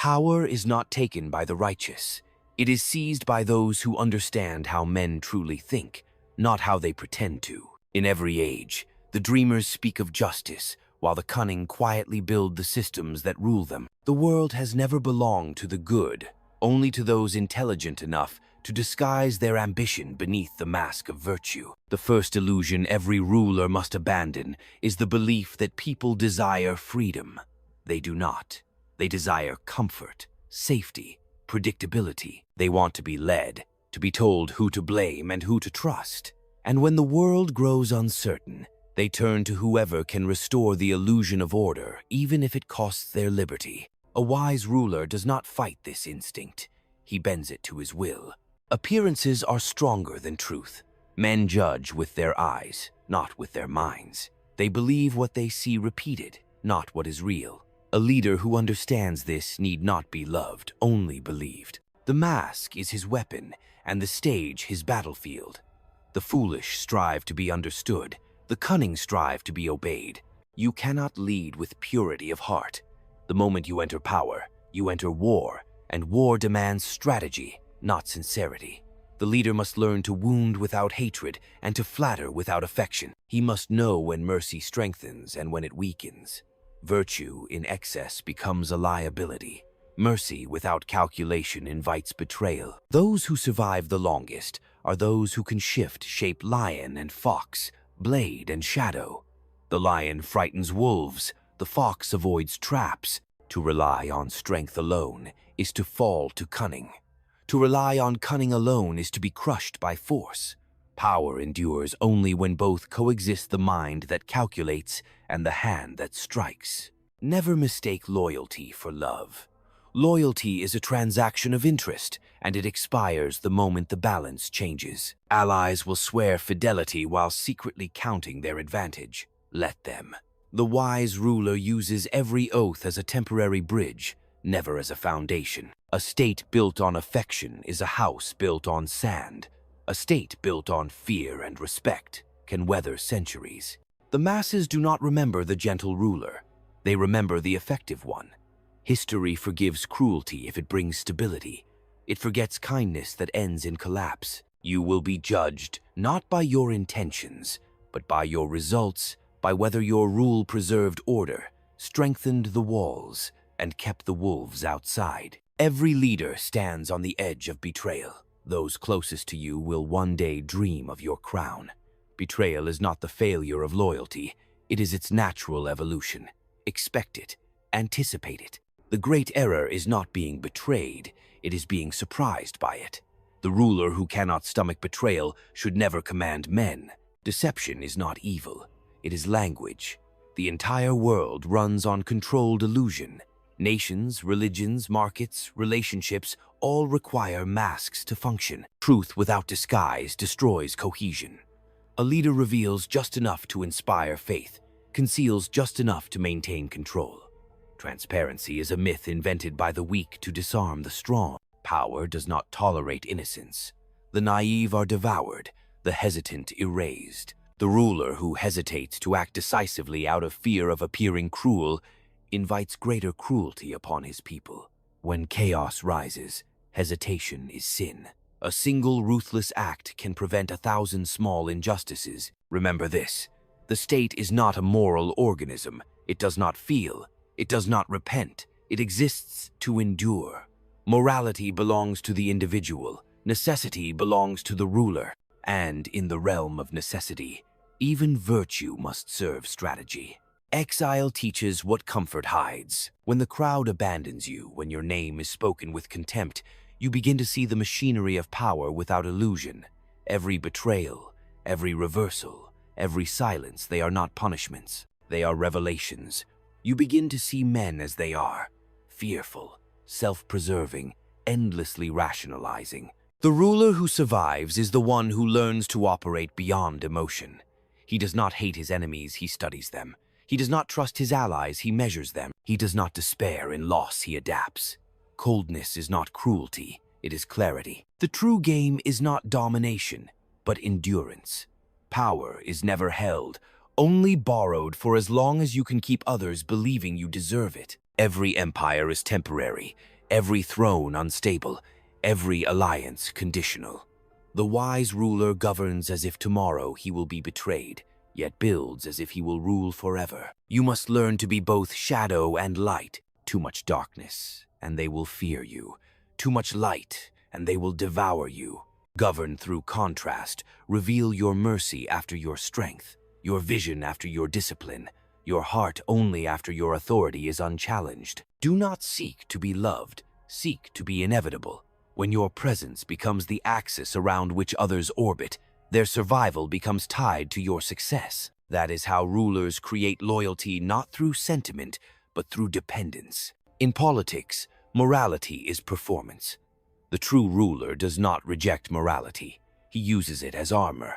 Power is not taken by the righteous. It is seized by those who understand how men truly think, not how they pretend to. In every age, the dreamers speak of justice, while the cunning quietly build the systems that rule them. The world has never belonged to the good, only to those intelligent enough to disguise their ambition beneath the mask of virtue. The first illusion every ruler must abandon is the belief that people desire freedom. They do not. They desire comfort, safety, predictability. They want to be led, to be told who to blame and who to trust. And when the world grows uncertain, they turn to whoever can restore the illusion of order, even if it costs their liberty. A wise ruler does not fight this instinct. He bends it to his will. Appearances are stronger than truth. Men judge with their eyes, not with their minds. They believe what they see repeated, not what is real. A leader who understands this need not be loved, only believed. The mask is his weapon, and the stage his battlefield. The foolish strive to be understood. The cunning strive to be obeyed. You cannot lead with purity of heart. The moment you enter power, you enter war, and war demands strategy, not sincerity. The leader must learn to wound without hatred and to flatter without affection. He must know when mercy strengthens and when it weakens. Virtue in excess becomes a liability. Mercy without calculation invites betrayal. Those who survive the longest are those who can shift shape lion and fox, blade and shadow. The lion frightens wolves, the fox avoids traps. To rely on strength alone is to fall to cunning. To rely on cunning alone is to be crushed by force. Power endures only when both coexist: the mind that calculates and the hand that strikes. Never mistake loyalty for love. Loyalty is a transaction of interest, and it expires the moment the balance changes. Allies will swear fidelity while secretly counting their advantage. Let them. The wise ruler uses every oath as a temporary bridge, never as a foundation. A state built on affection is a house built on sand. A state built on fear and respect can weather centuries. The masses do not remember the gentle ruler. They remember the effective one. History forgives cruelty if it brings stability. It forgets kindness that ends in collapse. You will be judged not by your intentions, but by your results, by whether your rule preserved order, strengthened the walls, and kept the wolves outside. Every leader stands on the edge of betrayal. Those closest to you will one day dream of your crown. Betrayal is not the failure of loyalty. It is its natural evolution. Expect it. Anticipate it. The great error is not being betrayed. It is being surprised by it. The ruler who cannot stomach betrayal should never command men. Deception is not evil. It is language. The entire world runs on controlled illusion. Nations, religions, markets, relationships all require masks to function. Truth without disguise destroys cohesion. A leader reveals just enough to inspire faith, conceals just enough to maintain control. Transparency is a myth invented by the weak to disarm the strong. Power does not tolerate innocence. The naive are devoured, the hesitant erased. The ruler who hesitates to act decisively out of fear of appearing cruel invites greater cruelty upon his people. When chaos rises, hesitation is sin. A single ruthless act can prevent 1,000 small injustices. Remember this: the state is not a moral organism. It does not feel. It does not repent. It exists to endure. Morality belongs to the individual. Necessity belongs to the ruler. And in the realm of necessity, even virtue must serve strategy. Exile teaches what comfort hides. When the crowd abandons you, when your name is spoken with contempt, you begin to see the machinery of power without illusion. Every betrayal, every reversal, every silence, they are not punishments. They are revelations. You begin to see men as they are, fearful, self-preserving, endlessly rationalizing. The ruler who survives is the one who learns to operate beyond emotion. He does not hate his enemies, he studies them. He does not trust his allies, he measures them. He does not despair in loss, he adapts. Coldness is not cruelty, it is clarity. The true game is not domination, but endurance. Power is never held, only borrowed for as long as you can keep others believing you deserve it. Every empire is temporary. every throne unstable, every alliance conditional. The wise ruler governs as if tomorrow he will be betrayed, yet builds as if he will rule forever. You must learn to be both shadow and light. Too much darkness, and they will fear you. Too much light, and they will devour you. Govern through contrast. Reveal your mercy after your strength, your vision after your discipline, your heart only after your authority is unchallenged. Do not seek to be loved, seek to be inevitable. When your presence becomes the axis around which others orbit, their survival becomes tied to your success. That is how rulers create loyalty not through sentiment, but through dependence. In politics, morality is performance. The true ruler does not reject morality. He uses it as armor.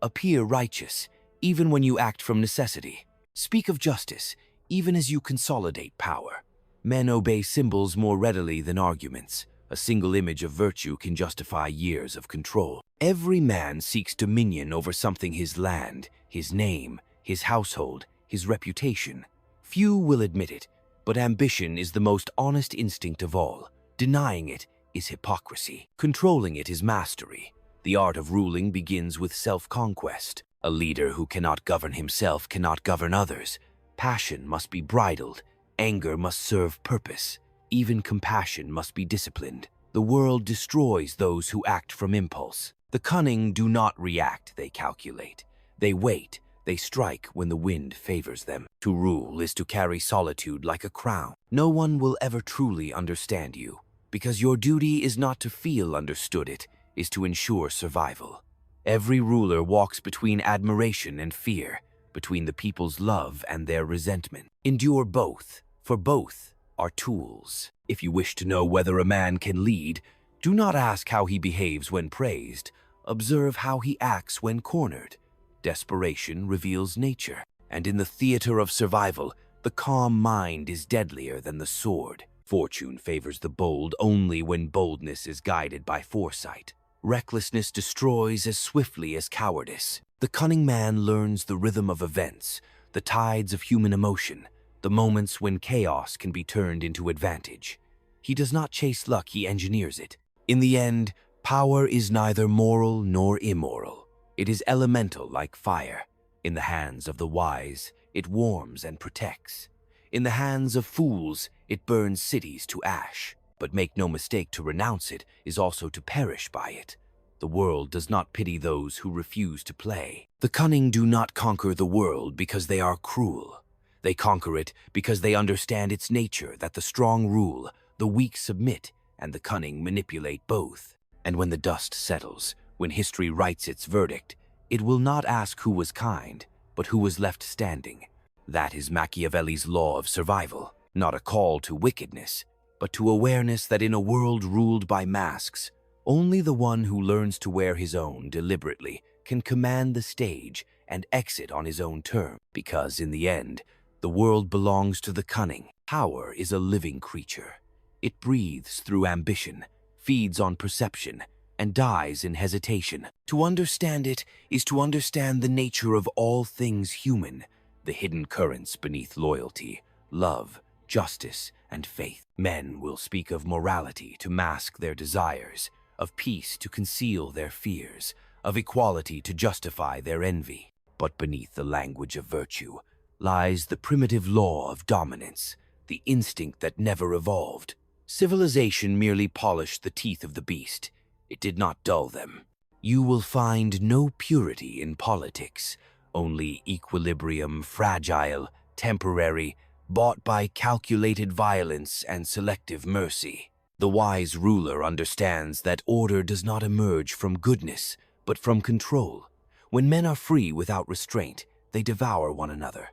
Appear righteous, even when you act from necessity. Speak of justice, even as you consolidate power. Men obey symbols more readily than arguments. A single image of virtue can justify years of control. Every man seeks dominion over something: his land, his name, his household, his reputation. Few will admit it, but ambition is the most honest instinct of all. Denying it is hypocrisy. Controlling it is mastery. The art of ruling begins with self-conquest. A leader who cannot govern himself cannot govern others. Passion must be bridled. Anger must serve purpose. Even compassion must be disciplined. The world destroys those who act from impulse. The cunning do not react, they calculate. They wait, they strike when the wind favors them. To rule is to carry solitude like a crown. No one will ever truly understand you, because your duty is not to feel understood, it is to ensure survival. Every ruler walks between admiration and fear, between the people's love and their resentment. Endure both, for both are tools. If you wish to know whether a man can lead, do not ask how he behaves when praised. Observe how he acts when cornered. Desperation reveals nature, and in the theater of survival, the calm mind is deadlier than the sword. Fortune favors the bold only when boldness is guided by foresight. Recklessness destroys as swiftly as cowardice. The cunning man learns the rhythm of events, the tides of human emotion, the moments when chaos can be turned into advantage. He does not chase luck, he engineers it. In the end, power is neither moral nor immoral. It is elemental like fire. In the hands of the wise, it warms and protects. In the hands of fools, it burns cities to ash. But make no mistake, to renounce it is also to perish by it. The world does not pity those who refuse to play. The cunning do not conquer the world because they are cruel. They conquer it because they understand its nature, that the strong rule, the weak submit, and the cunning manipulate both. And when the dust settles, when history writes its verdict, it will not ask who was kind, but who was left standing. That is Machiavelli's law of survival, not a call to wickedness, but to awareness that in a world ruled by masks, only the one who learns to wear his own deliberately can command the stage and exit on his own terms. Because in the end, the world belongs to the cunning. Power is a living creature. It breathes through ambition, feeds on perception, and dies in hesitation. To understand it is to understand the nature of all things human, the hidden currents beneath loyalty, love, justice, and faith. Men will speak of morality to mask their desires, of peace to conceal their fears, of equality to justify their envy. But beneath the language of virtue lies the primitive law of dominance, the instinct that never evolved. Civilization merely polished the teeth of the beast. It did not dull them. You will find no purity in politics, only equilibrium, fragile, temporary, bought by calculated violence and selective mercy. The wise ruler understands that order does not emerge from goodness, but from control. When men are free without restraint, they devour one another.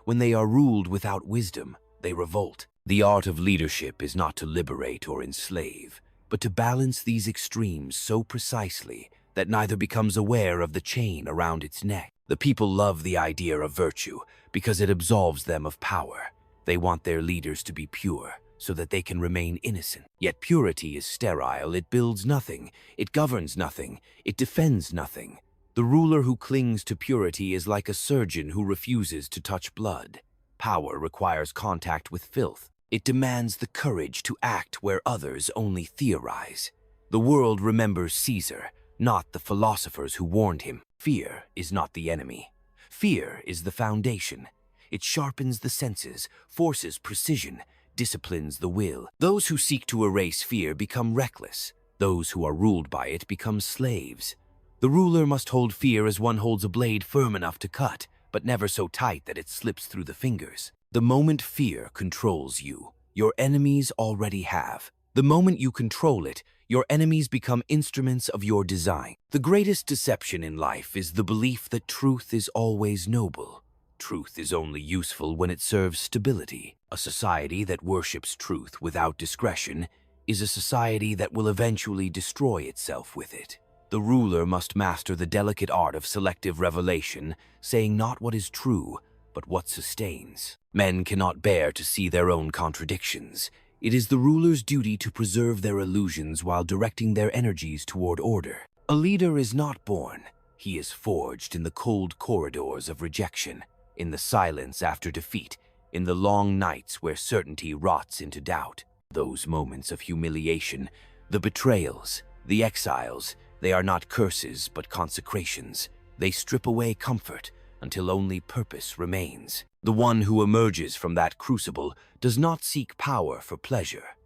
When they are ruled without wisdom, they revolt. The art of leadership is not to liberate or enslave, but to balance these extremes so precisely that neither becomes aware of the chain around its neck. The people love the idea of virtue because it absolves them of power. They want their leaders to be pure so that they can remain innocent. Yet purity is sterile. It builds nothing. It governs nothing. It defends nothing. The ruler who clings to purity is like a surgeon who refuses to touch blood. Power requires contact with filth. It demands the courage to act where others only theorize. The world remembers Caesar, not the philosophers who warned him. Fear is not the enemy. Fear is the foundation. It sharpens the senses, forces precision, disciplines the will. Those who seek to erase fear become reckless. Those who are ruled by it become slaves. The ruler must hold fear as one holds a blade firm enough to cut, but never so tight that it slips through the fingers. The moment fear controls you, your enemies already have. The moment you control it, your enemies become instruments of your design. The greatest deception in life is the belief that truth is always noble. Truth is only useful when it serves stability. A society that worships truth without discretion is a society that will eventually destroy itself with it. The ruler must master the delicate art of selective revelation, saying not what is true, but what sustains. Men cannot bear to see their own contradictions. It is the ruler's duty to preserve their illusions while directing their energies toward order. A leader is not born. He is forged in the cold corridors of rejection, in the silence after defeat, in the long nights where certainty rots into doubt. Those moments of humiliation, the betrayals, the exiles, they are not curses but consecrations. They strip away comfort until only purpose remains. The one who emerges from that crucible does not seek power for pleasure.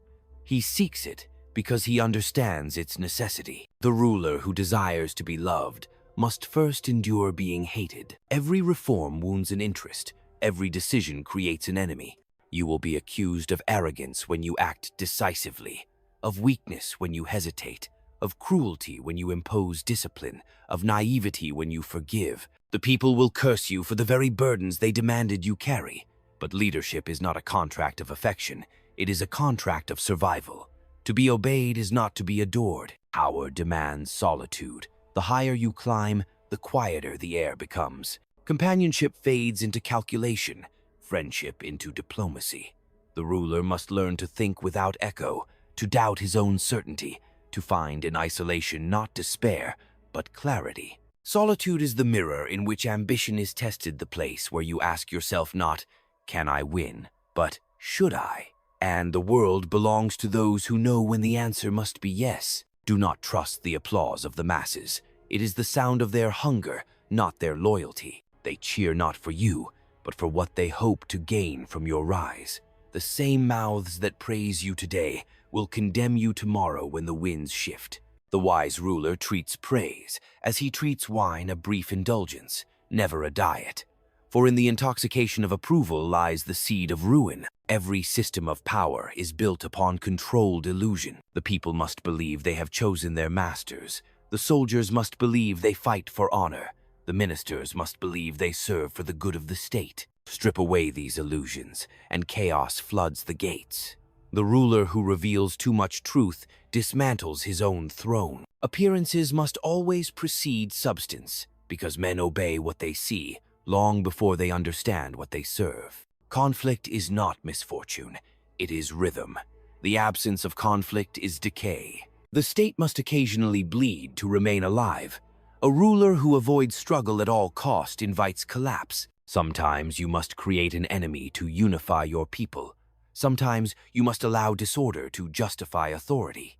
He seeks it because he understands its necessity. The ruler who desires to be loved must first endure being hated. Every reform wounds an interest. Every decision creates an enemy. You will be accused of arrogance when you act decisively, of weakness when you hesitate, of cruelty when you impose discipline, of naivety when you forgive. The people will curse you for the very burdens they demanded you carry. But leadership is not a contract of affection. It is a contract of survival. To be obeyed is not to be adored. Power demands solitude. The higher you climb, the quieter the air becomes. Companionship fades into calculation, friendship into diplomacy. The ruler must learn to think without echo, to doubt his own certainty, to find in isolation not despair, but clarity. Solitude is the mirror in which ambition is tested, the place where you ask yourself not, can I win, but should I? And the world belongs to those who know when the answer must be yes. Do not trust the applause of the masses. It is the sound of their hunger, not their loyalty. They cheer not for you, but for what they hope to gain from your rise. The same mouths that praise you today will condemn you tomorrow when the winds shift. The wise ruler treats praise as he treats wine, a brief indulgence, never a diet. For in the intoxication of approval lies the seed of ruin. Every system of power is built upon controlled illusion. The people must believe they have chosen their masters. The soldiers must believe they fight for honor. The ministers must believe they serve for the good of the state. Strip away these illusions, and chaos floods the gates. The ruler who reveals too much truth dismantles his own throne. Appearances must always precede substance, because men obey what they see long before they understand what they serve. Conflict is not misfortune, it is rhythm. The absence of conflict is decay. The state must occasionally bleed to remain alive. A ruler who avoids struggle at all cost invites collapse. Sometimes you must create an enemy to unify your people. Sometimes you must allow disorder to justify authority.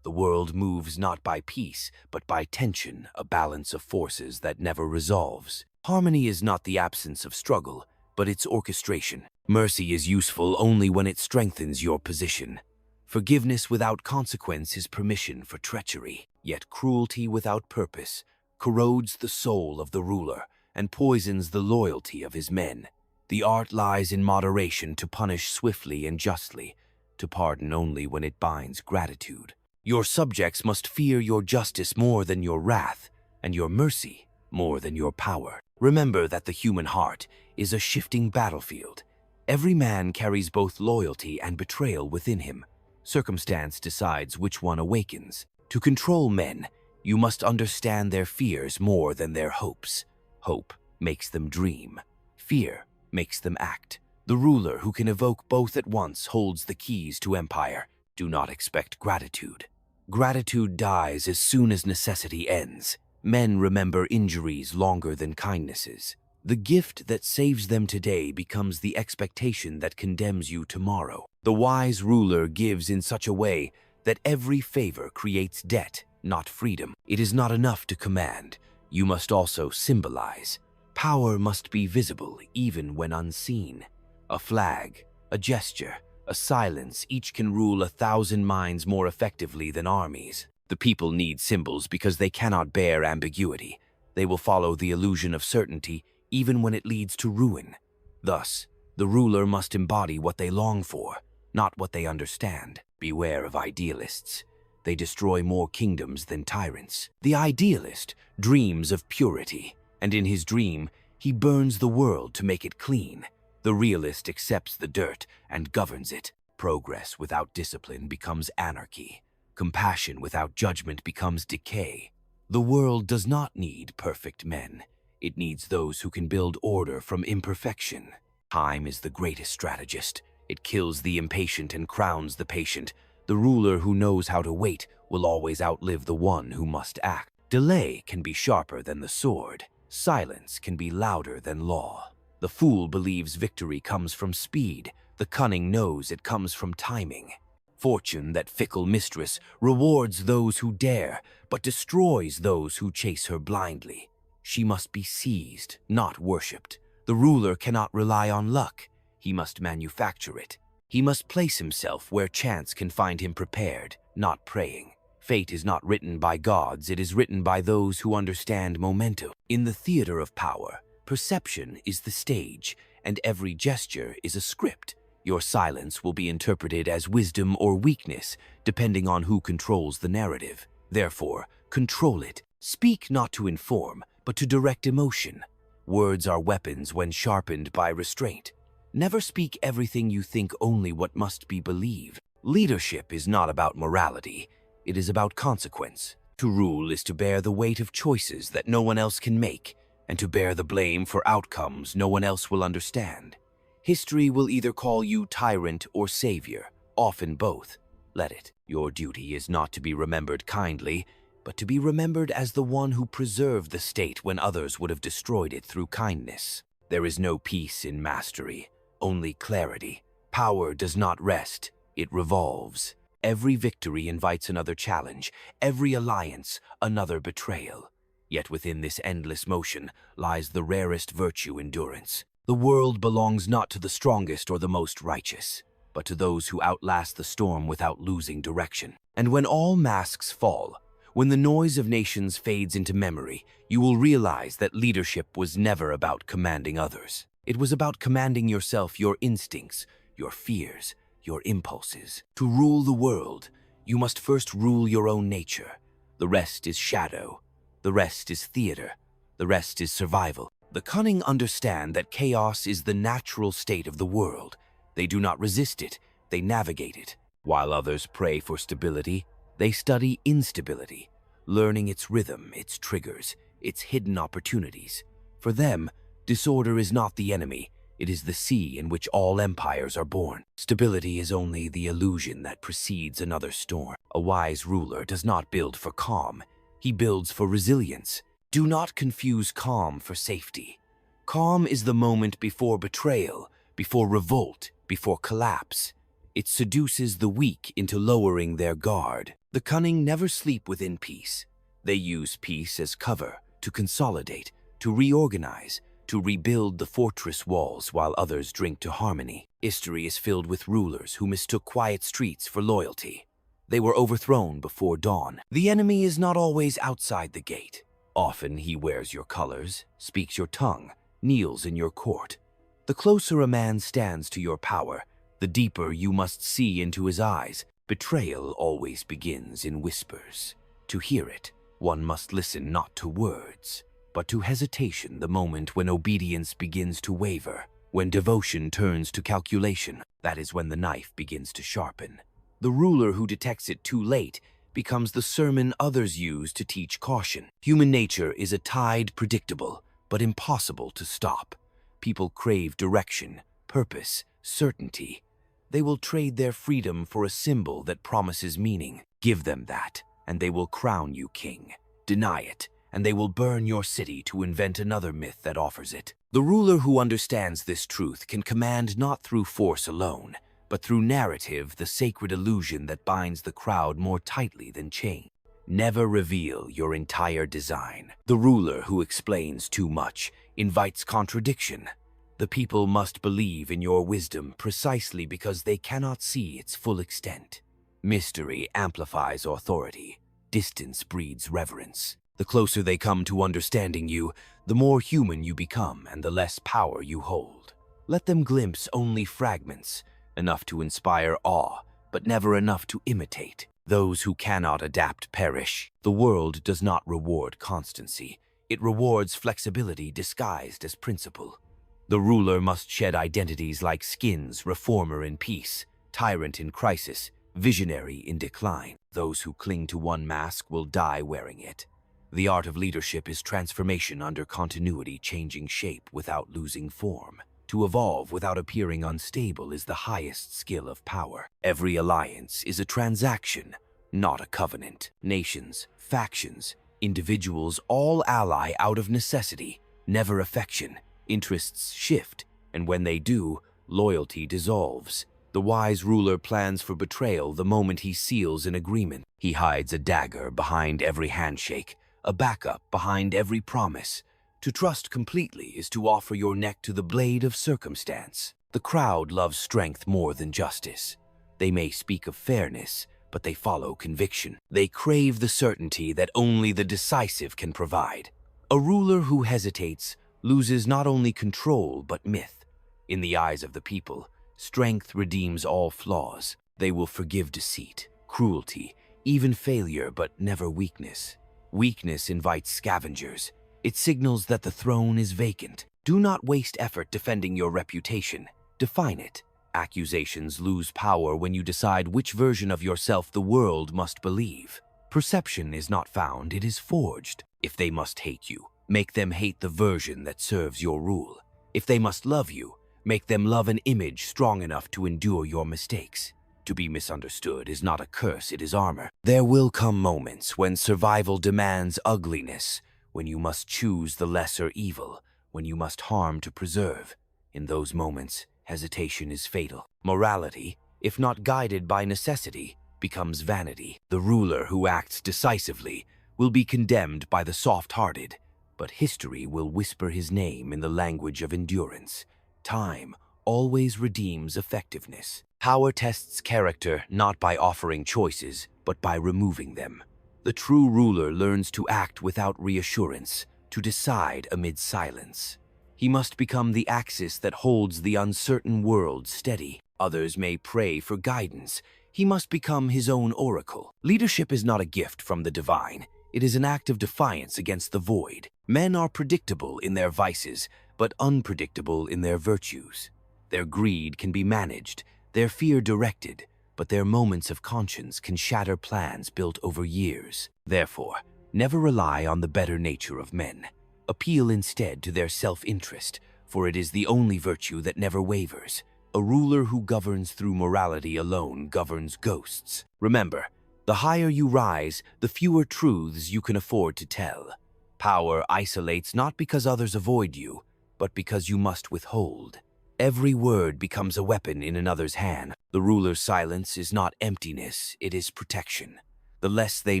The world moves not by peace, but by tension, a balance of forces that never resolves. Harmony is not the absence of struggle, but its orchestration. Mercy is useful only when it strengthens your position. Forgiveness without consequence is permission for treachery. Yet cruelty without purpose corrodes the soul of the ruler and poisons the loyalty of his men. The art lies in moderation, to punish swiftly and justly, to pardon only when it binds gratitude. Your subjects must fear your justice more than your wrath, and your mercy more than your power. Remember that the human heart is a shifting battlefield. Every man carries both loyalty and betrayal within him. Circumstance decides which one awakens. To control men, you must understand their fears more than their hopes. Hope makes them dream. Fear makes them act. The ruler who can evoke both at once holds the keys to empire. Do not expect gratitude. Gratitude dies as soon as necessity ends. Men remember injuries longer than kindnesses. The gift that saves them today becomes the expectation that condemns you tomorrow. The wise ruler gives in such a way that every favor creates debt, not freedom. It is not enough to command. You must also symbolize. Power must be visible even when unseen. A flag, a gesture, a silence, each can rule 1,000 minds more effectively than armies. The people need symbols because they cannot bear ambiguity. They will follow the illusion of certainty even when it leads to ruin. Thus, the ruler must embody what they long for, not what they understand. Beware of idealists. They destroy more kingdoms than tyrants. The idealist dreams of purity, and in his dream, he burns the world to make it clean. The realist accepts the dirt and governs it. Progress without discipline becomes anarchy. Compassion without judgment becomes decay. The world does not need perfect men. It needs those who can build order from imperfection. Time is the greatest strategist. It kills the impatient and crowns the patient. The ruler who knows how to wait will always outlive the one who must act. Delay can be sharper than the sword. Silence can be louder than law. The fool believes victory comes from speed. The cunning knows it comes from timing. Fortune, that fickle mistress, rewards those who dare, but destroys those who chase her blindly. She must be seized, not worshipped. The ruler cannot rely on luck. He must manufacture it. He must place himself where chance can find him prepared, not praying. Fate is not written by gods, it is written by those who understand momentum. In the theater of power, perception is the stage, and every gesture is a script. Your silence will be interpreted as wisdom or weakness, depending on who controls the narrative. Therefore, control it. Speak not to inform, but to direct emotion. Words are weapons when sharpened by restraint. Never speak everything you think, only what must be believed. Leadership is not about morality. It is about consequence. To rule is to bear the weight of choices that no one else can make, and to bear the blame for outcomes no one else will understand. History will either call you tyrant or savior, often both. Let it. Your duty is not to be remembered kindly, but to be remembered as the one who preserved the state when others would have destroyed it through kindness. There is no peace in mastery, only clarity. Power does not rest, it revolves. Every victory invites another challenge, every alliance another betrayal. Yet within this endless motion lies the rarest virtue, endurance. The world belongs not to the strongest or the most righteous, but to those who outlast the storm without losing direction. And when all masks fall, when the noise of nations fades into memory, you will realize that leadership was never about commanding others. It was about commanding yourself, your instincts, your fears, your impulses. To rule the world, you must first rule your own nature. The rest is shadow. The rest is theater. The rest is survival. The cunning understand that chaos is the natural state of the world. They do not resist it, they navigate it. While others pray for stability, they study instability, learning its rhythm, its triggers, its hidden opportunities. For them, disorder is not the enemy, it is the sea in which all empires are born. Stability is only the illusion that precedes another storm. A wise ruler does not build for calm, he builds for resilience. Do not confuse calm for safety. Calm is the moment before betrayal, before revolt, before collapse. It seduces the weak into lowering their guard. The cunning never sleep within peace. They use peace as cover, to consolidate, to reorganize, to rebuild the fortress walls while others drink to harmony. History is filled with rulers who mistook quiet streets for loyalty. They were overthrown before dawn. The enemy is not always outside the gate. Often he wears your colors, speaks your tongue, kneels in your court. The closer a man stands to your power, the deeper you must see into his eyes. Betrayal always begins in whispers. To hear it, one must listen not to words, but to hesitation, the moment when obedience begins to waver, when devotion turns to calculation. That is when the knife begins to sharpen. The ruler who detects it too late becomes the sermon others use to teach caution. Human nature is a tide predictable, but impossible to stop. People crave direction, purpose, certainty. They will trade their freedom for a symbol that promises meaning. Give them that, and they will crown you king. Deny it, and they will burn your city to invent another myth that offers it. The ruler who understands this truth can command not through force alone, but through narrative, the sacred illusion that binds the crowd more tightly than chains. Never reveal your entire design. The ruler who explains too much invites contradiction. The people must believe in your wisdom precisely because they cannot see its full extent. Mystery amplifies authority. Distance breeds reverence. The closer they come to understanding you, the more human you become and the less power you hold. Let them glimpse only fragments, enough to inspire awe, but never enough to imitate. Those who cannot adapt perish. The world does not reward constancy. It rewards flexibility disguised as principle. The ruler must shed identities like skins, reformer in peace, tyrant in crisis, visionary in decline. Those who cling to one mask will die wearing it. The art of leadership is transformation under continuity, changing shape without losing form. To evolve without appearing unstable is the highest skill of power. Every alliance is a transaction, not a covenant. Nations, factions, individuals all ally out of necessity, never affection. Interests shift, and when they do, loyalty dissolves. The wise ruler plans for betrayal the moment he seals an agreement. He hides a dagger behind every handshake, a backup behind every promise. To trust completely is to offer your neck to the blade of circumstance. The crowd loves strength more than justice. They may speak of fairness, but they follow conviction. They crave the certainty that only the decisive can provide. A ruler who hesitates loses not only control but myth. In the eyes of the people, strength redeems all flaws. They will forgive deceit, cruelty, even failure, but never weakness. Weakness invites scavengers. It signals that the throne is vacant. Do not waste effort defending your reputation. Define it. Accusations lose power when you decide which version of yourself the world must believe. Perception is not found, it is forged. If they must hate you, make them hate the version that serves your rule. If they must love you, make them love an image strong enough to endure your mistakes. To be misunderstood is not a curse, it is armor. There will come moments when survival demands ugliness, when you must choose the lesser evil, when you must harm to preserve. In those moments, hesitation is fatal. Morality, if not guided by necessity, becomes vanity. The ruler who acts decisively will be condemned by the soft-hearted, but history will whisper his name in the language of endurance. Time always redeems effectiveness. Power tests character not by offering choices, but by removing them. The true ruler learns to act without reassurance, to decide amid silence. He must become the axis that holds the uncertain world steady. Others may pray for guidance. He must become his own oracle. Leadership is not a gift from the divine. It is an act of defiance against the void. Men are predictable in their vices, but unpredictable in their virtues. Their greed can be managed, their fear directed, but their moments of conscience can shatter plans built over years. Therefore, never rely on the better nature of men. Appeal instead to their self-interest, for it is the only virtue that never wavers. A ruler who governs through morality alone governs ghosts. Remember, the higher you rise, the fewer truths you can afford to tell. Power isolates not because others avoid you, but because you must withhold. Every word becomes a weapon in another's hand. The ruler's silence is not emptiness, it is protection. The less they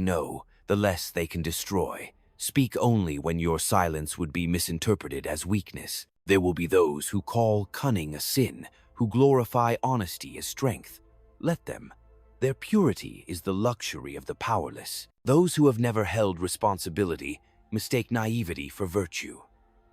know, the less they can destroy. Speak only when your silence would be misinterpreted as weakness. There will be those who call cunning a sin, who glorify honesty as strength. Let them. Their purity is the luxury of the powerless. Those who have never held responsibility mistake naivety for virtue.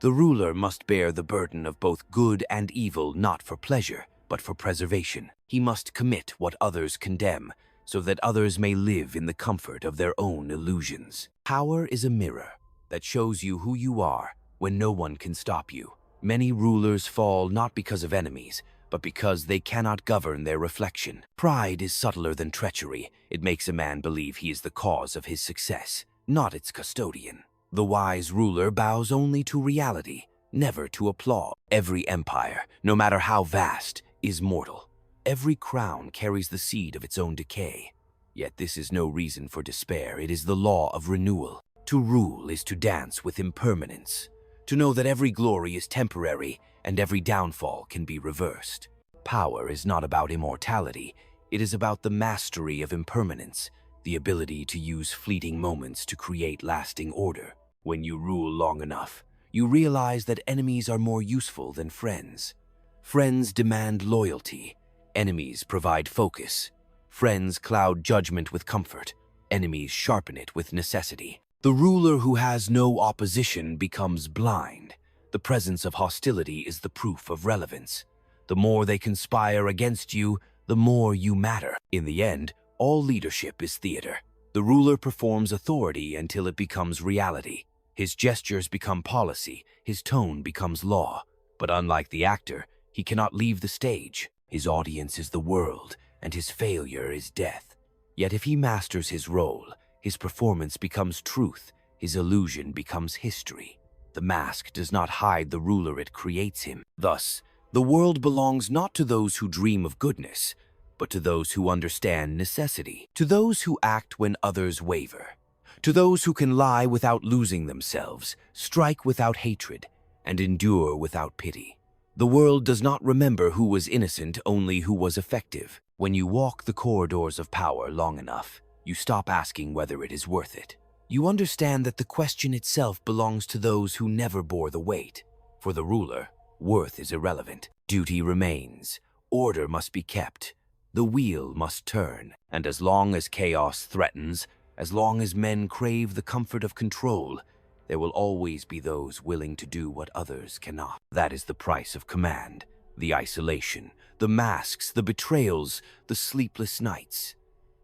The ruler must bear the burden of both good and evil not for pleasure, but for preservation. He must commit what others condemn, so that others may live in the comfort of their own illusions. Power is a mirror that shows you who you are when no one can stop you. Many rulers fall not because of enemies, but because they cannot govern their reflection. Pride is subtler than treachery. It makes a man believe he is the cause of his success, not its custodian. The wise ruler bows only to reality, never to applause. Every empire, no matter how vast, is mortal. Every crown carries the seed of its own decay. Yet this is no reason for despair, it is the law of renewal. To rule is to dance with impermanence. to know that every glory is temporary and every downfall can be reversed. Power is not about immortality, it is about the mastery of impermanence, the ability to use fleeting moments to create lasting order. When you rule long enough, you realize that enemies are more useful than friends. Friends demand loyalty, enemies provide focus. Friends cloud judgment with comfort, enemies sharpen it with necessity. The ruler who has no opposition becomes blind. The presence of hostility is the proof of relevance. The more they conspire against you, the more you matter. In the end, all leadership is theater. The ruler performs authority until it becomes reality. His gestures become policy, his tone becomes law. But unlike the actor, he cannot leave the stage. His audience is the world, and his failure is death. Yet if he masters his role, his performance becomes truth, his illusion becomes history. The mask does not hide the ruler, it creates him. Thus, the world belongs not to those who dream of goodness, but to those who understand necessity, to those who act when others waver, to those who can lie without losing themselves, strike without hatred, and endure without pity. The world does not remember who was innocent, only who was effective. When you walk the corridors of power long enough, you stop asking whether it is worth it. You understand that the question itself belongs to those who never bore the weight. For the ruler, worth is irrelevant. Duty remains. Order must be kept. The wheel must turn. And as long as chaos threatens, as long as men crave the comfort of control, there will always be those willing to do what others cannot. That is the price of command, the isolation, the masks, the betrayals, the sleepless nights.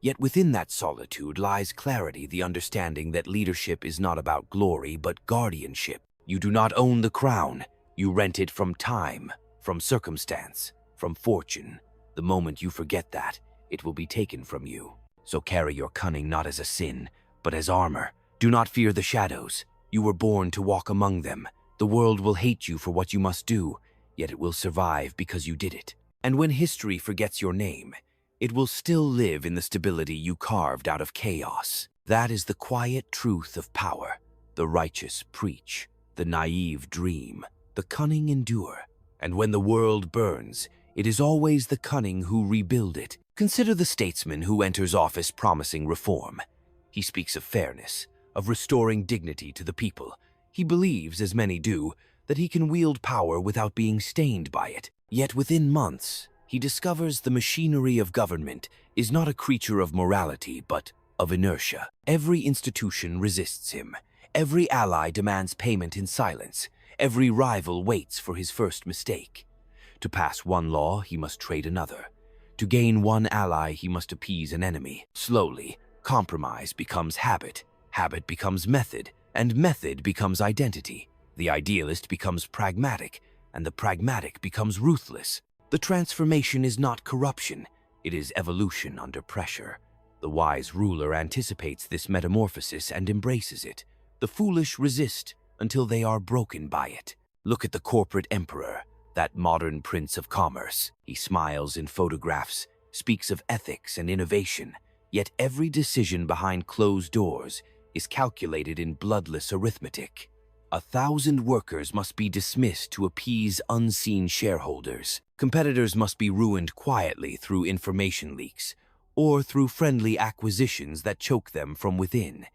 Yet within that solitude lies clarity, the understanding that leadership is not about glory but guardianship. You do not own the crown, you rent it from time, from circumstance, from fortune. The moment you forget that, it will be taken from you. So carry your cunning not as a sin, but as armor. Do not fear the shadows. You were born to walk among them. The world will hate you for what you must do, yet it will survive because you did it. And when history forgets your name, it will still live in the stability you carved out of chaos. That is the quiet truth of power. The righteous preach, the naive dream, the cunning endure. And when the world burns, it is always the cunning who rebuild it. Consider the statesman who enters office promising reform. He speaks of fairness, of restoring dignity to the people. He believes, as many do, that he can wield power without being stained by it. Yet within months, he discovers the machinery of government is not a creature of morality, but of inertia. Every institution resists him. Every ally demands payment in silence. Every rival waits for his first mistake. To pass one law, he must trade another. To gain one ally, he must appease an enemy. Slowly, compromise becomes habit. Habit becomes method, and method becomes identity. The idealist becomes pragmatic, and the pragmatic becomes ruthless. The transformation is not corruption, it is evolution under pressure. The wise ruler anticipates this metamorphosis and embraces it. The foolish resist until they are broken by it. Look at the corporate emperor, that modern prince of commerce. He smiles in photographs, speaks of ethics and innovation, yet every decision behind closed doors is calculated in bloodless arithmetic. 1,000 workers must be dismissed to appease unseen shareholders. Competitors must be ruined quietly through information leaks, or through friendly acquisitions that choke them from within.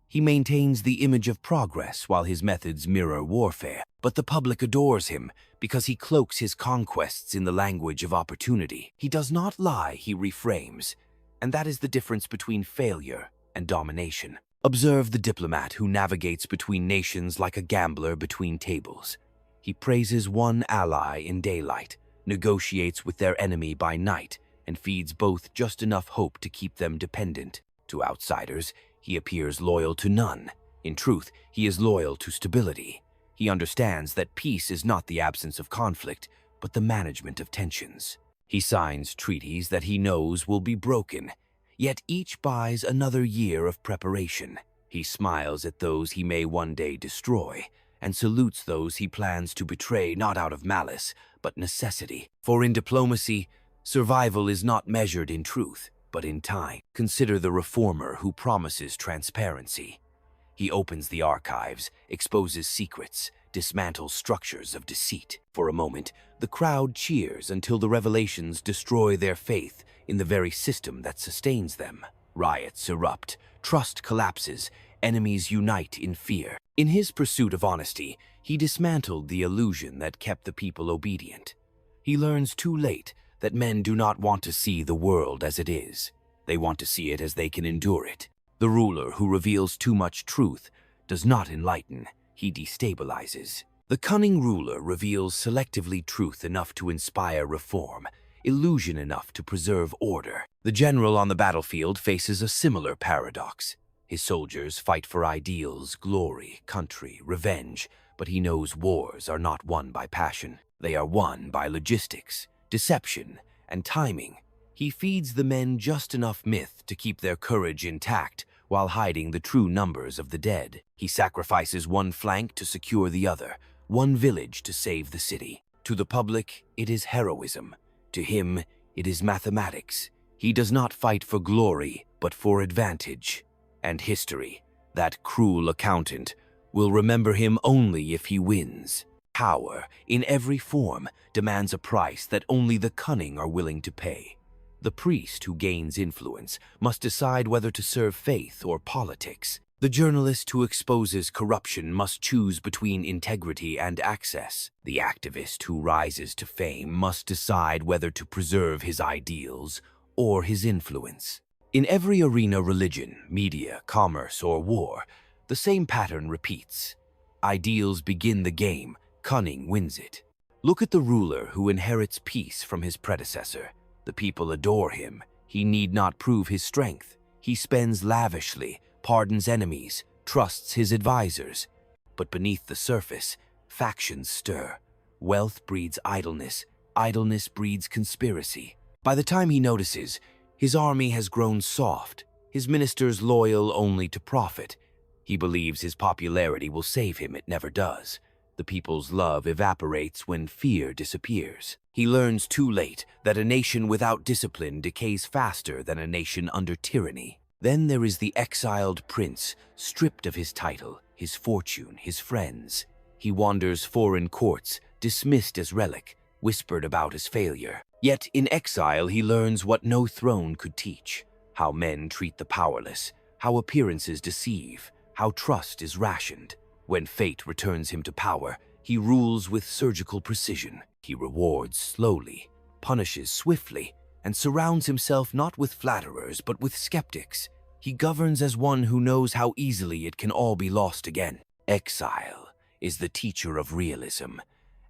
He maintains the image of progress while his methods mirror warfare. But the public adores him because he cloaks his conquests in the language of opportunity. He does not lie, he reframes. And that is the difference between failure and domination. Observe the diplomat who navigates between nations like a gambler between tables. He praises one ally in daylight, negotiates with their enemy by night, and feeds both just enough hope to keep them dependent. To outsiders, he appears loyal to none. In truth, he is loyal to stability. He understands that peace is not the absence of conflict, but the management of tensions. He signs treaties that he knows will be broken, yet each buys another year of preparation. He smiles at those he may one day destroy, and salutes those he plans to betray not out of malice, but necessity. For in diplomacy, survival is not measured in truth, but in time. Consider the reformer who promises transparency. He opens the archives, exposes secrets, dismantles structures of deceit. For a moment, the crowd cheers until the revelations destroy their faith in the very system that sustains them. Riots erupt, trust collapses, enemies unite in fear. In his pursuit of honesty, he dismantled the illusion that kept the people obedient. He learns too late that men do not want to see the world as it is. They want to see it as they can endure it. The ruler who reveals too much truth does not enlighten, he destabilizes. The cunning ruler reveals selectively truth enough to inspire reform, illusion enough to preserve order. The general on the battlefield faces a similar paradox. His soldiers fight for ideals, glory, country, revenge, but he knows wars are not won by passion. They are won by logistics, deception, and timing. He feeds the men just enough myth to keep their courage intact while hiding the true numbers of the dead. He sacrifices one flank to secure the other, one village to save the city. To the public, it is heroism. To him, it is mathematics. He does not fight for glory, but for advantage. And history, that cruel accountant, will remember him only if he wins. Power, in every form, demands a price that only the cunning are willing to pay. The priest who gains influence must decide whether to serve faith or politics. The journalist who exposes corruption must choose between integrity and access. The activist who rises to fame must decide whether to preserve his ideals or his influence. In every arena, religion, media, commerce, or war, the same pattern repeats. Ideals begin the game, cunning wins it. Look at the ruler who inherits peace from his predecessor. The people adore him. He need not prove his strength. He spends lavishly, pardons enemies, trusts his advisors. But beneath the surface, factions stir. Wealth breeds idleness. Idleness breeds conspiracy. By the time he notices, his army has grown soft, his ministers loyal only to profit. He believes his popularity will save him. It never does. The people's love evaporates when fear disappears. He learns too late that a nation without discipline decays faster than a nation under tyranny. Then there is the exiled prince, stripped of his title, his fortune, his friends. He wanders foreign courts, dismissed as relic, whispered about as failure. Yet in exile he learns what no throne could teach: how men treat the powerless, how appearances deceive, how trust is rationed. When fate returns him to power, he rules with surgical precision. He rewards slowly, punishes swiftly, and surrounds himself not with flatterers but with skeptics. He governs as one who knows how easily it can all be lost again. Exile is the teacher of realism,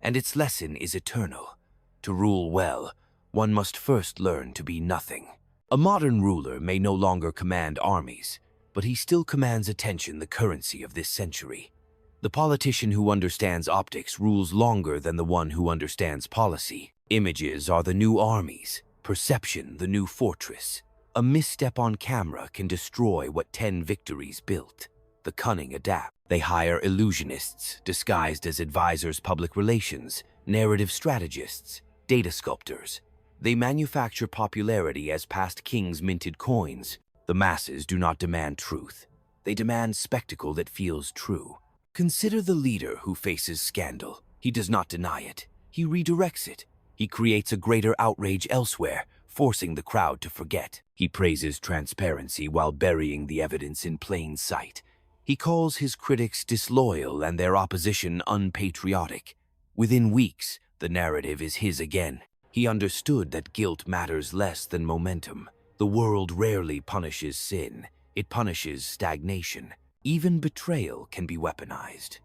and its lesson is eternal. To rule well, one must first learn to be nothing. A modern ruler may no longer command armies, but he still commands attention, the currency of this century. The politician who understands optics rules longer than the one who understands policy. Images are the new armies, perception the new fortress. A misstep on camera can destroy what 10 victories built. The cunning adapt. They hire illusionists, disguised as advisors, public relations, narrative strategists, data sculptors. They manufacture popularity as past kings minted coins. The masses do not demand truth. They demand spectacle that feels true. Consider the leader who faces scandal. He does not deny it. He redirects it. He creates a greater outrage elsewhere, forcing the crowd to forget. He praises transparency while burying the evidence in plain sight. He calls his critics disloyal and their opposition unpatriotic. Within weeks, the narrative is his again. He understood that guilt matters less than momentum. The world rarely punishes sin. It punishes stagnation. Even betrayal can be weaponized.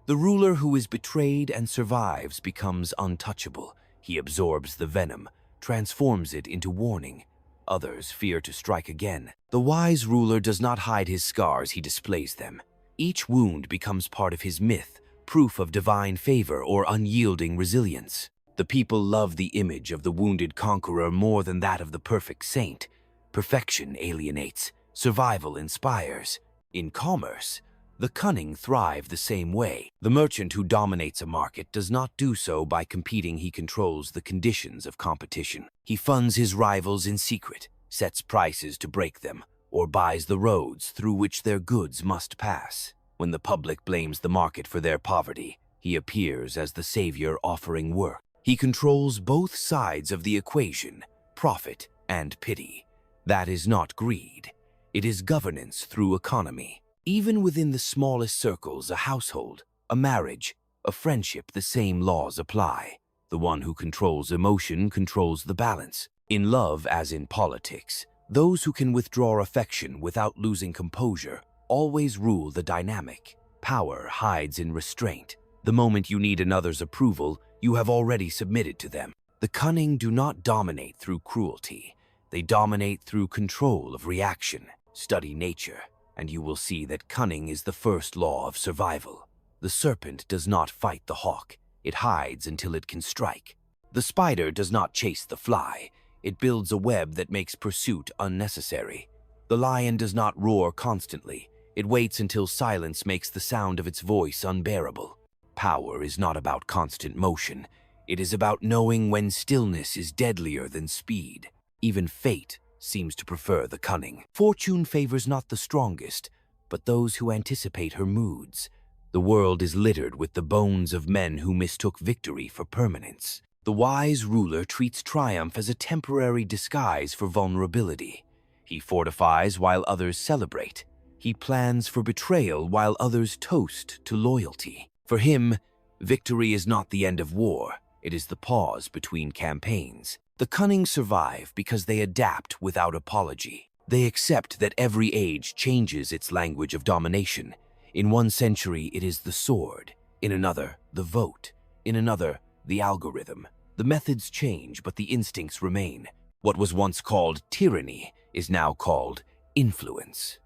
The ruler who is betrayed and survives becomes untouchable. He absorbs the venom, transforms it into warning. Others fear to strike again. The wise ruler does not hide his scars, he displays them. Each wound becomes part of his myth, proof of divine favor or unyielding resilience. The people love the image of the wounded conqueror more than that of the perfect saint. Perfection alienates, survival inspires. In commerce, the cunning thrive the same way. The merchant who dominates a market does not do so by competing. He controls the conditions of competition. He funds his rivals in secret, sets prices to break them, or buys the roads through which their goods must pass. When the public blames the market for their poverty, He appears as the savior offering work. He controls both sides of the equation, profit and pity. That is not greed. It is governance through economy. Even within the smallest circles, a household, a marriage, a friendship, the same laws apply. The one who controls emotion controls the balance. In love, as in politics, those who can withdraw affection without losing composure always rule the dynamic. Power hides in restraint. The moment you need another's approval, you have already submitted to them. The cunning do not dominate through cruelty. They dominate through control of reaction. Study nature, and you will see that cunning is the first law of survival. The serpent does not fight the hawk. It hides until it can strike. The spider does not chase the fly. It builds a web that makes pursuit unnecessary. The lion does not roar constantly. It waits until silence makes the sound of its voice unbearable. Power is not about constant motion. It is about knowing when stillness is deadlier than speed. Even fate seems to prefer the cunning. Fortune favors not the strongest, but those who anticipate her moods. The world is littered with the bones of men who mistook victory for permanence. The wise ruler treats triumph as a temporary disguise for vulnerability. He fortifies while others celebrate. He plans for betrayal while others toast to loyalty. For him, victory is not the end of war. It is the pause between campaigns. The cunning survive because they adapt without apology. They accept that every age changes its language of domination. In one century, it is the sword. In another, the vote. In another, the algorithm. The methods change, but the instincts remain. What was once called tyranny is now called influence.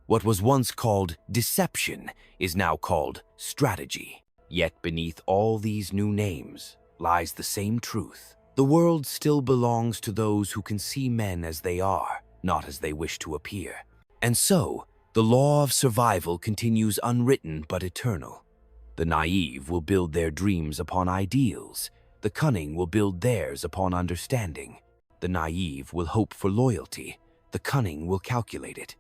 What was once called deception is now called strategy. Yet beneath all these new names lies the same truth. The world still belongs to those who can see men as they are, not as they wish to appear. And so, the law of survival continues unwritten but eternal. The naive will build their dreams upon ideals. The cunning will build theirs upon understanding. The naive will hope for loyalty. The cunning will calculate it.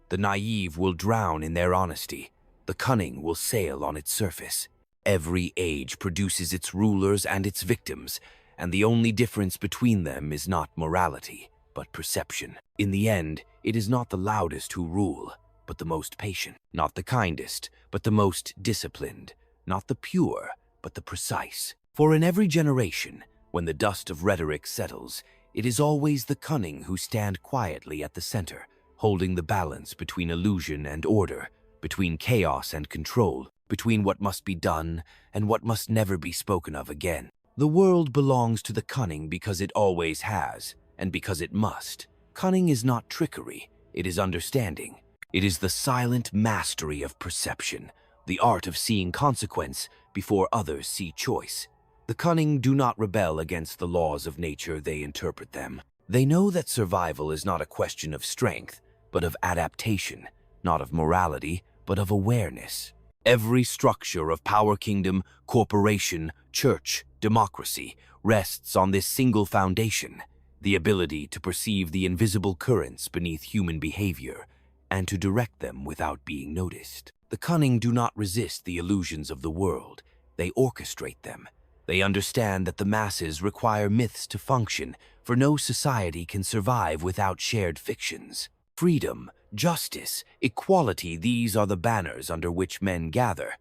The naive will drown in their honesty. The cunning will sail on its surface. Every age produces its rulers and its victims, and the only difference between them is not morality, but perception. In the end, it is not the loudest who rule, but the most patient. Not the kindest, but the most disciplined. Not the pure, but the precise. For in every generation, when the dust of rhetoric settles, it is always the cunning who stand quietly at the center, holding the balance between illusion and order, between chaos and control, between what must be done and what must never be spoken of again. The world belongs to the cunning because it always has, and because it must. Cunning is not trickery, it is understanding. It is the silent mastery of perception, the art of seeing consequence before others see choice. The cunning do not rebel against the laws of nature, they interpret them. They know that survival is not a question of strength, but of adaptation, not of morality, but of awareness. Every structure of power, kingdom, corporation, church, democracy rests on this single foundation, the ability to perceive the invisible currents beneath human behavior and to direct them without being noticed. The cunning do not resist the illusions of the world, they orchestrate them. They understand that the masses require myths to function, for no society can survive without shared fictions. Freedom, justice, equality, these are the banners under which men gather.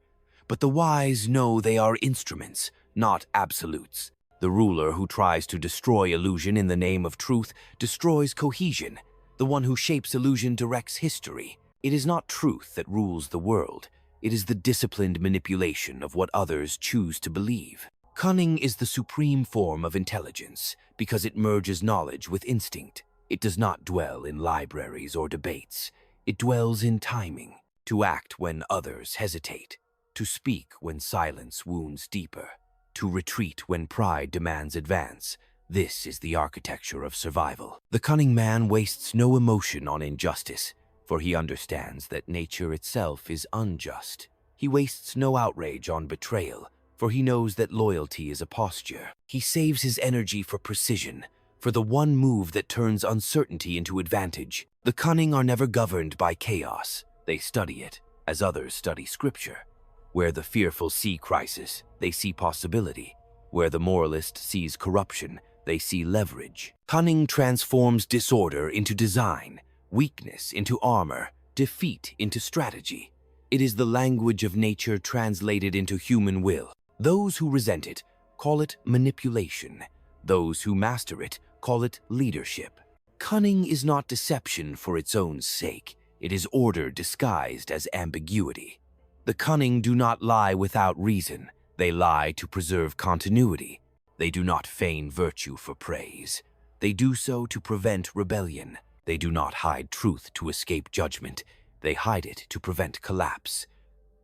But the wise know they are instruments, not absolutes. The ruler who tries to destroy illusion in the name of truth destroys cohesion. The one who shapes illusion directs history. It is not truth that rules the world. It is the disciplined manipulation of what others choose to believe. Cunning is the supreme form of intelligence because it merges knowledge with instinct. It does not dwell in libraries or debates. It dwells in timing, to act when others hesitate, to speak when silence wounds deeper, to retreat when pride demands advance. This is the architecture of survival. The cunning man wastes no emotion on injustice, for he understands that nature itself is unjust. He wastes no outrage on betrayal, for he knows that loyalty is a posture. He saves his energy for precision, for the one move that turns uncertainty into advantage. The cunning are never governed by chaos. They study it, as others study scripture. Where the fearful see crisis, they see possibility. Where the moralist sees corruption, they see leverage. Cunning transforms disorder into design, weakness into armor, defeat into strategy. It is the language of nature translated into human will. Those who resent it call it manipulation. Those who master it call it leadership. Cunning is not deception for its own sake. It is order disguised as ambiguity. The cunning do not lie without reason. They lie to preserve continuity. They do not feign virtue for praise. They do so to prevent rebellion. They do not hide truth to escape judgment. They hide it to prevent collapse.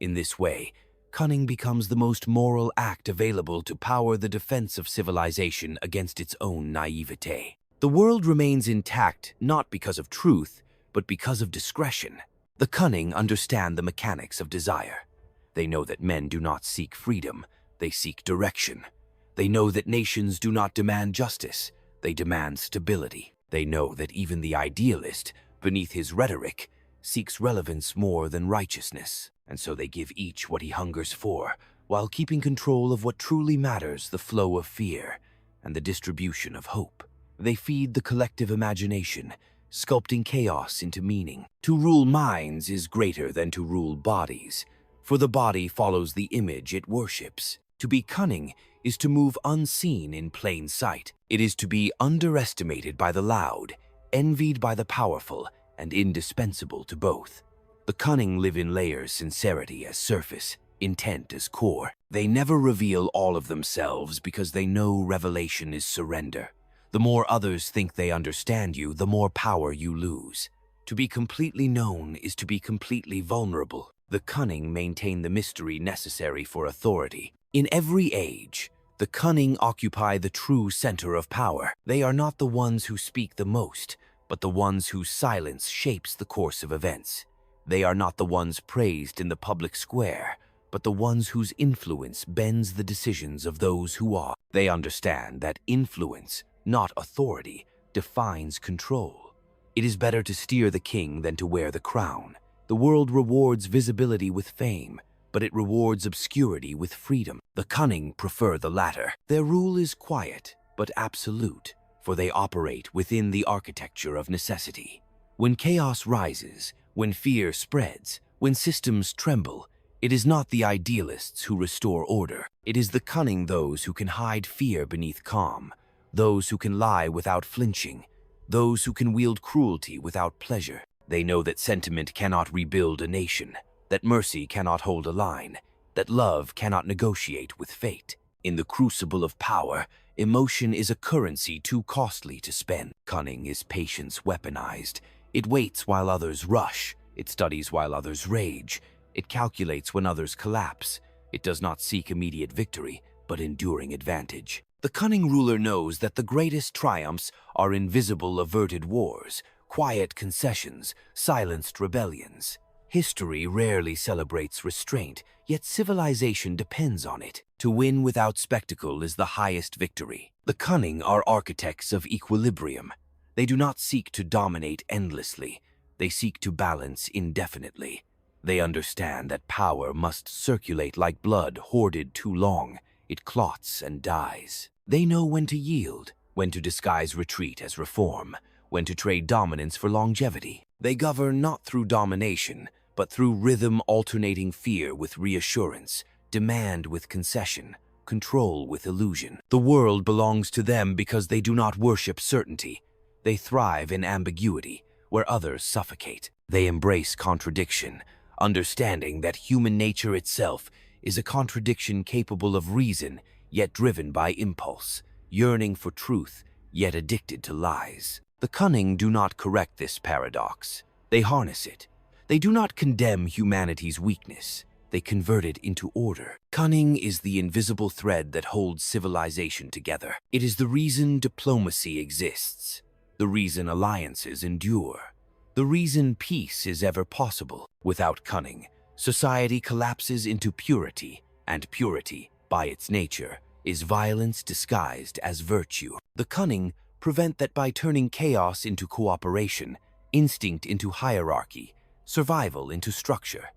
In this way, cunning becomes the most moral act available to power the defense of civilization against its own naivete. The world remains intact not because of truth, but because of discretion. The cunning understand the mechanics of desire. They know that men do not seek freedom, they seek direction. They know that nations do not demand justice, they demand stability. They know that even the idealist, beneath his rhetoric, seeks relevance more than righteousness, and so they give each what he hungers for, while keeping control of what truly matters, the flow of fear and the distribution of hope. They feed the collective imagination, sculpting chaos into meaning. To rule minds is greater than to rule bodies, for the body follows the image it worships. To be cunning is to move unseen in plain sight. It is to be underestimated by the loud, envied by the powerful, and indispensable to both. The cunning live in layers, sincerity as surface, intent as core. They never reveal all of themselves because they know revelation is surrender. The more others think they understand you, the more power you lose. To be completely known is to be completely vulnerable. The cunning maintain the mystery necessary for authority. In every age, the cunning occupy the true center of power. They are not the ones who speak the most, but the ones whose silence shapes the course of events. They are not the ones praised in the public square, but the ones whose influence bends the decisions of those who are. They understand that influence, not authority, defines control. It is better to steer the king than to wear the crown. The world rewards visibility with fame, but it rewards obscurity with freedom. The cunning prefer the latter. Their rule is quiet, but absolute, for they operate within the architecture of necessity. When chaos rises, when fear spreads, when systems tremble, it is not the idealists who restore order. It is the cunning those who can hide fear beneath calm, those who can lie without flinching, those who can wield cruelty without pleasure. They know that sentiment cannot rebuild a nation, that mercy cannot hold a line, that love cannot negotiate with fate. In the crucible of power, emotion is a currency too costly to spend. Cunning is patience weaponized. It waits while others rush. It studies while others rage. It calculates when others collapse. It does not seek immediate victory, but enduring advantage. The cunning ruler knows that the greatest triumphs are invisible averted wars, quiet concessions, silenced rebellions. History rarely celebrates restraint, yet civilization depends on it. To win without spectacle is the highest victory. The cunning are architects of equilibrium. They do not seek to dominate endlessly. They seek to balance indefinitely. They understand that power must circulate like blood hoarded too long. It clots and dies. They know when to yield, when to disguise retreat as reform, when to trade dominance for longevity. They govern not through domination, but through rhythm, alternating fear with reassurance, demand with concession, control with illusion. The world belongs to them because they do not worship certainty. They thrive in ambiguity, where others suffocate. They embrace contradiction, understanding that human nature itself is a contradiction capable of reason, yet driven by impulse, yearning for truth, yet addicted to lies. The cunning do not correct this paradox. They harness it. They do not condemn humanity's weakness. They convert it into order. Cunning is the invisible thread that holds civilization together. It is the reason diplomacy exists, the reason alliances endure, the reason peace is ever possible. Without cunning, society collapses into purity, and purity, by its nature, is violence disguised as virtue. The cunning prevent that by turning chaos into cooperation, instinct into hierarchy, survival into structure.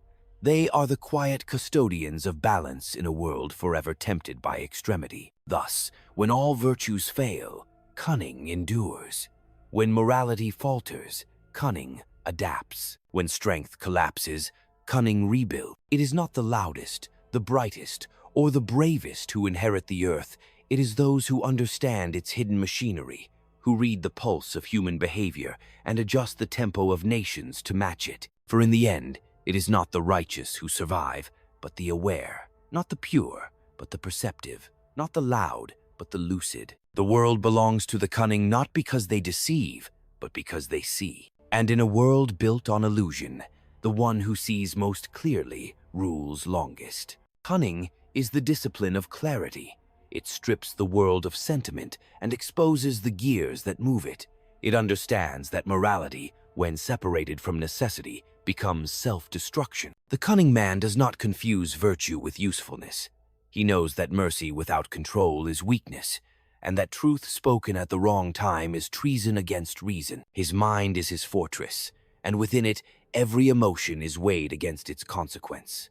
They are the quiet custodians of balance in a world forever tempted by extremity. Thus, when all virtues fail, cunning endures. When morality falters, cunning adapts. When strength collapses, cunning rebuilds. It is not the loudest, the brightest, or the bravest who inherit the earth. It is those who understand its hidden machinery, who read the pulse of human behavior and adjust the tempo of nations to match it. For in the end, it is not the righteous who survive, but the aware, not the pure, but the perceptive, not the loud, but the lucid. The world belongs to the cunning not because they deceive, but because they see. And in a world built on illusion, the one who sees most clearly rules longest. Cunning is the discipline of clarity. It strips the world of sentiment and exposes the gears that move it. It understands that morality, when separated from necessity, becomes self-destruction. The cunning man does not confuse virtue with usefulness. He knows that mercy without control is weakness, and that truth spoken at the wrong time is treason against reason. His mind is his fortress, and within it, every emotion is weighed against its consequence.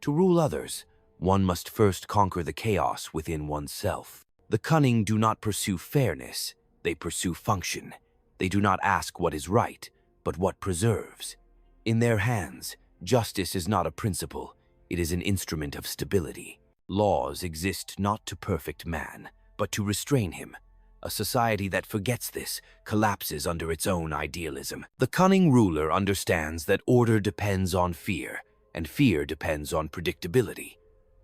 To rule others, one must first conquer the chaos within oneself. The cunning do not pursue fairness, they pursue function. They do not ask what is right, but what preserves. In their hands, justice is not a principle, it is an instrument of stability. Laws exist not to perfect man, but to restrain him. A society that forgets this collapses under its own idealism. The cunning ruler understands that order depends on fear, and fear depends on predictability.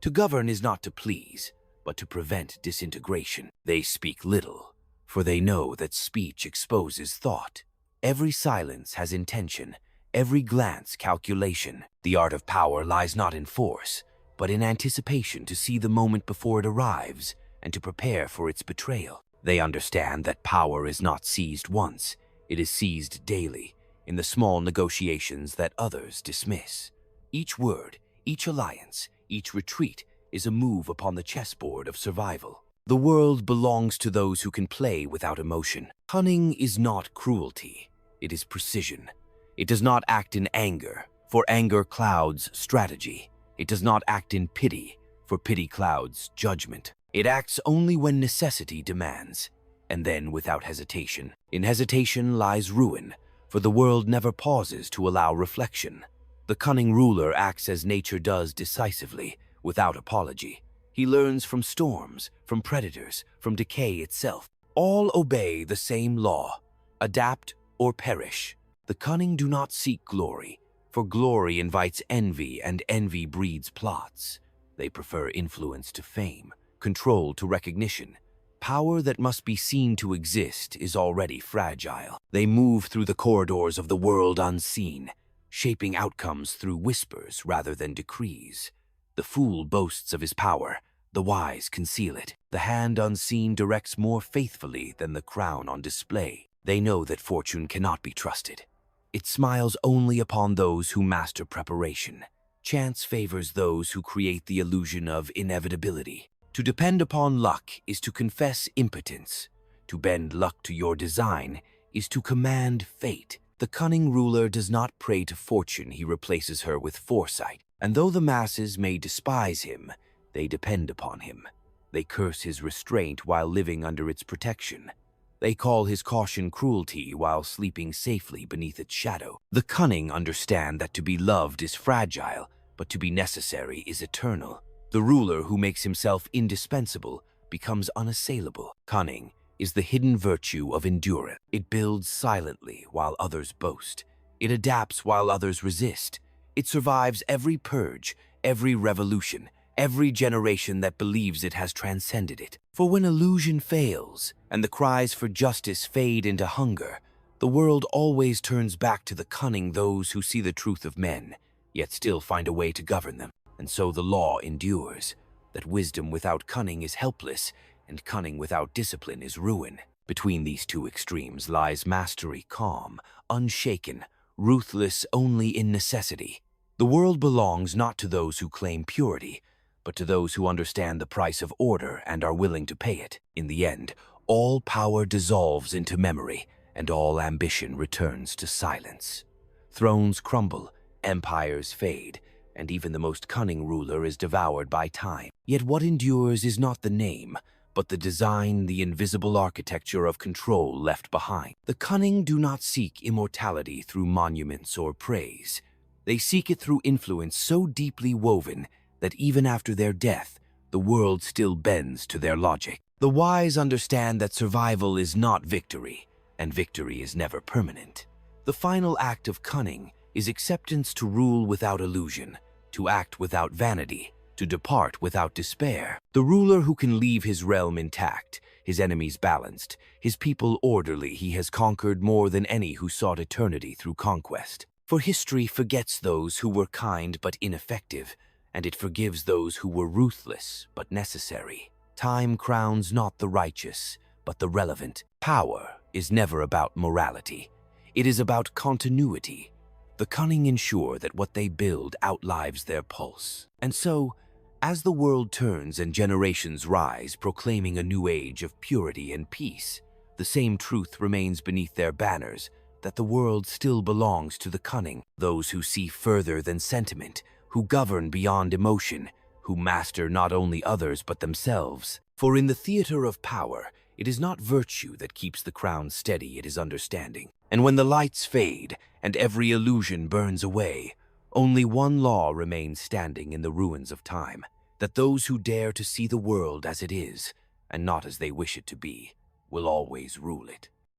To govern is not to please, but to prevent disintegration. They speak little, for they know that speech exposes thought. Every silence has intention, every glance calculation. The art of power lies not in force, but in anticipation to see the moment before it arrives and to prepare for its betrayal. They understand that power is not seized once, it is seized daily, in the small negotiations that others dismiss. Each word, each alliance, each retreat is a move upon the chessboard of survival. The world belongs to those who can play without emotion. Cunning is not cruelty, it is precision. It does not act in anger, for anger clouds strategy. It does not act in pity, for pity clouds judgment. It acts only when necessity demands, and then without hesitation. In hesitation lies ruin, for the world never pauses to allow reflection. The cunning ruler acts as nature does decisively, without apology. He learns from storms, from predators, from decay itself. All obey the same law, adapt or perish. The cunning do not seek glory, for glory invites envy and envy breeds plots. They prefer influence to fame, control to recognition. Power that must be seen to exist is already fragile. They move through the corridors of the world unseen, shaping outcomes through whispers rather than decrees. The fool boasts of his power, the wise conceal it. The hand unseen directs more faithfully than the crown on display. They know that fortune cannot be trusted. It smiles only upon those who master preparation. Chance favors those who create the illusion of inevitability. To depend upon luck is to confess impotence. To bend luck to your design is to command fate. The cunning ruler does not pray to fortune, he replaces her with foresight. And though the masses may despise him, they depend upon him. They curse his restraint while living under its protection. They call his caution cruelty while sleeping safely beneath its shadow. The cunning understand that to be loved is fragile, but to be necessary is eternal. The ruler who makes himself indispensable becomes unassailable. Cunning is the hidden virtue of endurance. It builds silently while others boast. It adapts while others resist. It survives every purge, every revolution, every generation that believes it has transcended it. For when illusion fails and the cries for justice fade into hunger, the world always turns back to the cunning those who see the truth of men, yet still find a way to govern them. And so the law endures, that wisdom without cunning is helpless, and cunning without discipline is ruin. Between these two extremes lies mastery, calm, unshaken, ruthless only in necessity. The world belongs not to those who claim purity, but to those who understand the price of order and are willing to pay it. In the end, all power dissolves into memory, and all ambition returns to silence. Thrones crumble, empires fade, and even the most cunning ruler is devoured by time. Yet what endures is not the name, but the design, the invisible architecture of control left behind. The cunning do not seek immortality through monuments or praise. They seek it through influence so deeply woven that even after their death, the world still bends to their logic. The wise understand that survival is not victory, and victory is never permanent. The final act of cunning is acceptance to rule without illusion, to act without vanity, to depart without despair. The ruler who can leave his realm intact, his enemies balanced, his people orderly, he has conquered more than any who sought eternity through conquest. For history forgets those who were kind but ineffective, and it forgives those who were ruthless but necessary. Time crowns not the righteous, but the relevant. Power is never about morality. It is about continuity. The cunning ensure that what they build outlives their pulse. And so, as the world turns and generations rise, proclaiming a new age of purity and peace, the same truth remains beneath their banners, that the world still belongs to the cunning, those who see further than sentiment, who govern beyond emotion, who master not only others but themselves. For in the theater of power, it is not virtue that keeps the crown steady, it is understanding. And when the lights fade and every illusion burns away, only one law remains standing in the ruins of time, that those who dare to see the world as it is, and not as they wish it to be, will always rule it.